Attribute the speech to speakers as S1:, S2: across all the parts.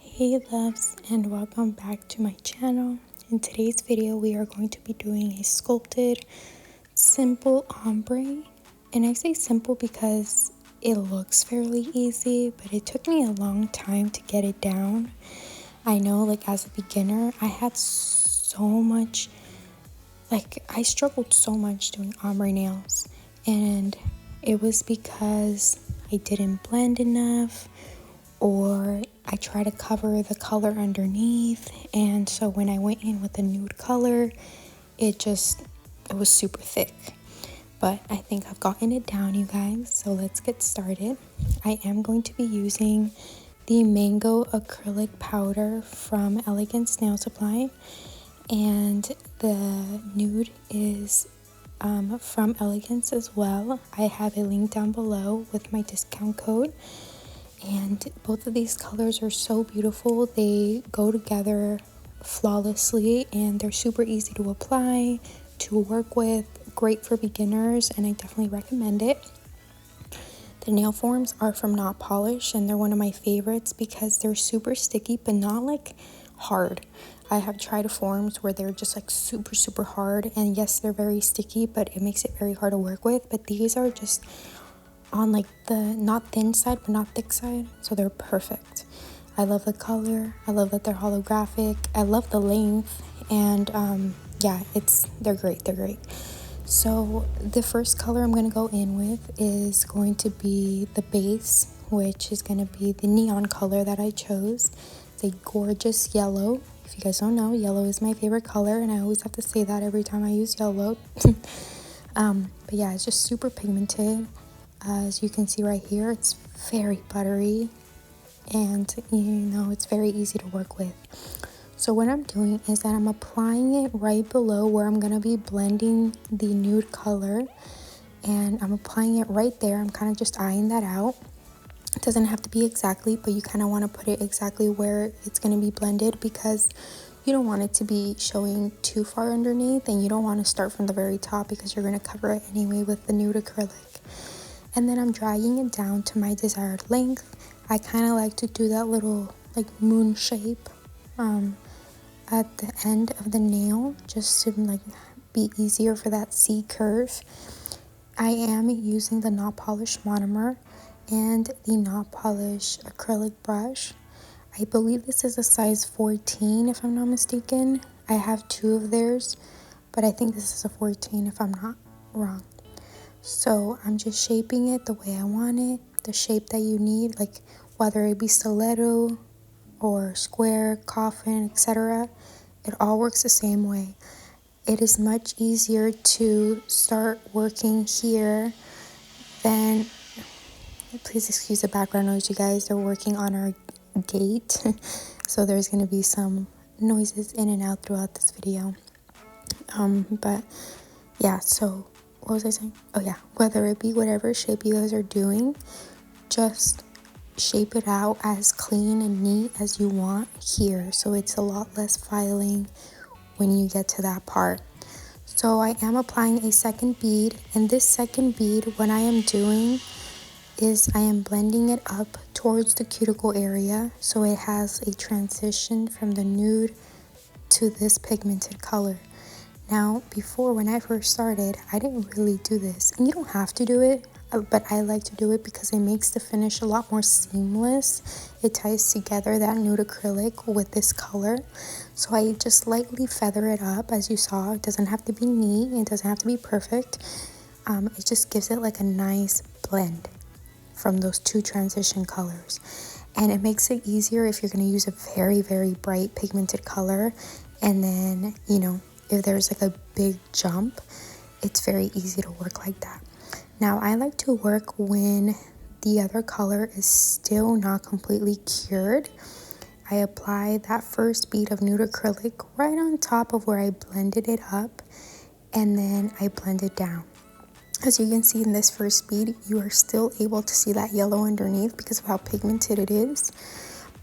S1: Hey loves, and welcome back to my channel. In today's video we are going to be doing a sculpted simple ombre, and I say simple because it looks fairly easy, but it took me a long time to get it down. I know, like, as a beginner I had so much, I struggled so much doing ombre nails, and it was because I didn't blend enough, or I try to cover the color underneath, and so when I went in with a nude color, it was super thick. But I think I've gotten it down, you guys, so let's get started. I am going to be using the mango acrylic powder from Elegance Nail Supply, and the nude is from Elegance as well. I have a link down below with my discount code. And both of these colors are so beautiful. They go together flawlessly, and they're super easy to apply, to work with, great for beginners, and I definitely recommend it. The nail forms are from Not Polish, and they're one of my favorites because they're super sticky, but not like hard. I have tried forms where they're just like super hard, and yes, they're very sticky, but it makes it very hard to work with. But these are just on like the not thin side but not thick side, so they're perfect. I love the color, I love that they're holographic, I love the length, and yeah, they're great. So the first color I'm going to go in with is going to be the base, which is going to be the neon color that I chose. It's a gorgeous yellow. If you guys don't know, yellow is my favorite color, and I always have to say that every time I use yellow. But yeah, it's just super pigmented. As you can see right here, it's very buttery, and it's very easy to work with. So what I'm doing is that I'm applying it right below where I'm going to be blending the nude color, and I'm applying it right there. I'm kind of just eyeing that out. It doesn't have to be exactly, but you kind of want to put it exactly where it's going to be blended, because you don't want it to be showing too far underneath, and you don't want to start from the very top because you're going to cover it anyway with the nude acrylic. And then I'm dragging it down to my desired length. I kind of like to do that little like moon shape at the end of the nail, just to like be easier for that C curve. I am using the Not Polish monomer and the Not Polish acrylic brush. I believe this is a size 14 if I'm not mistaken. I have two of theirs, but I think this is a 14 if I'm not wrong. So I'm just shaping it the way I want it, the shape that you need, like whether it be stiletto or square, coffin, etc. It all works the same way. It is much easier to start working here than, please excuse the background noise, you guys. They're working on our gate, so there's going to be some noises in and out throughout this video. But yeah, so what was I saying? Oh yeah, whether it be whatever shape you guys are doing, just shape it out as clean and neat as you want here, so it's a lot less filing when you get to that part. So I am applying a second bead, and this second bead, what I am doing is I am blending it up towards the cuticle area, so it has a transition from the nude to this pigmented color. Now, before, when I first started, I didn't really do this, and you don't have to do it, but I like to do it because it makes the finish a lot more seamless. It ties together that nude acrylic with this color. So I just lightly feather it up, as you saw. It doesn't have to be neat, it doesn't have to be perfect. It just gives it like a nice blend from those two transition colors. And it makes it easier if you're going to use a very bright pigmented color, and then, if there's like a big jump, it's very easy to work like that. Now, I like to work when the other color is still not completely cured. I apply that first bead of nude acrylic right on top of where I blended it up, and then I blend it down. As you can see in this first bead, you are still able to see that yellow underneath because of how pigmented it is.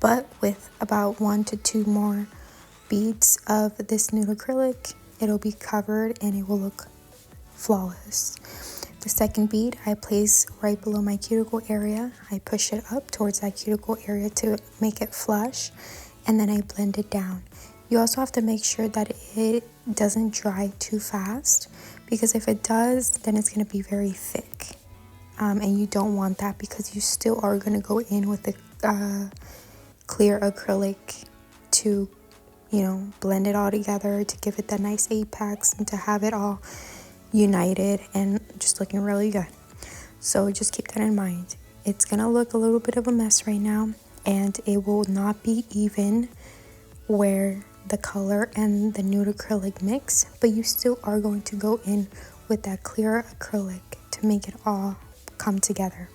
S1: But with about 1 to 2 more beads of this nude acrylic, it'll be covered and it will look flawless. The second bead I place right below my cuticle area. I push it up towards that cuticle area to make it flush, and then I blend it down. You also have to make sure that it doesn't dry too fast, because if it does, then it's going to be very thick. And you don't want that, because you still are going to go in with the clear acrylic to, you know, blend it all together to give it that nice apex and to have it all united and just looking really good. So just keep that in mind. It's going to look a little bit of a mess right now, and it will not be even where the color and the nude acrylic mix, but you still are going to go in with that clear acrylic to make it all come together.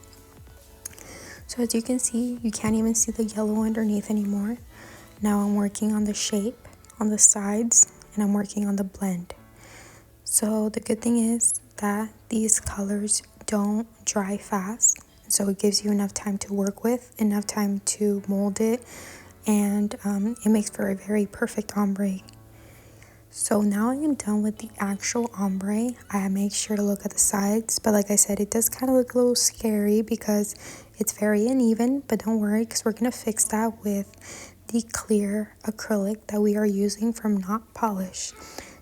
S1: So as you can see, you can't even see the yellow underneath anymore. Now I'm working on the shape on the sides, and I'm working on the blend. So the good thing is that these colors don't dry fast, so it gives you enough time to work with, enough time to mold it, and it makes for a very perfect ombre. So now I am done with the actual ombre. I make sure to look at the sides, but like I said, it does kind of look a little scary because it's very uneven, but don't worry, because we're going to fix that with the clear acrylic that we are using from Not Polish.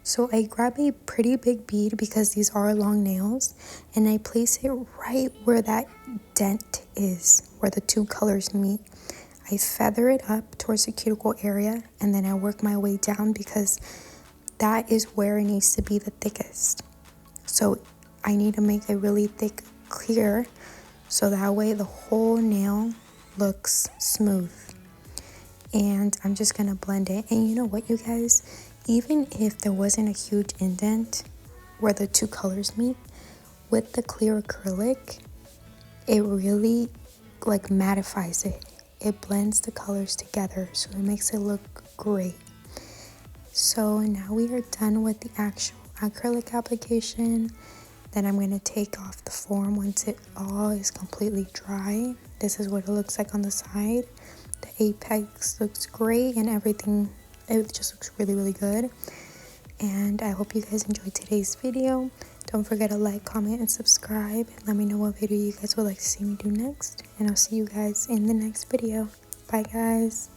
S1: So I grab a pretty big bead, because these are long nails, and I place it right where that dent is, where the two colors meet. I feather it up towards the cuticle area, and then I work my way down, because that is where it needs to be the thickest. So I need to make a really thick clear, so that way the whole nail looks smooth. And I'm just gonna blend it. And you know what, you guys, even if there wasn't a huge indent where the two colors meet, with the clear acrylic, it really like mattifies it. It blends the colors together, so it makes it look great. So now we are done with the actual acrylic application. Then I'm going to take off the form once it all is completely dry. This is what it looks like on the side. The apex looks great, and everything, it just looks really, really good. And I hope you guys enjoyed today's video. Don't forget to like, comment, and subscribe. And let me know what video you guys would like to see me do next. And I'll see you guys in the next video. Bye, guys.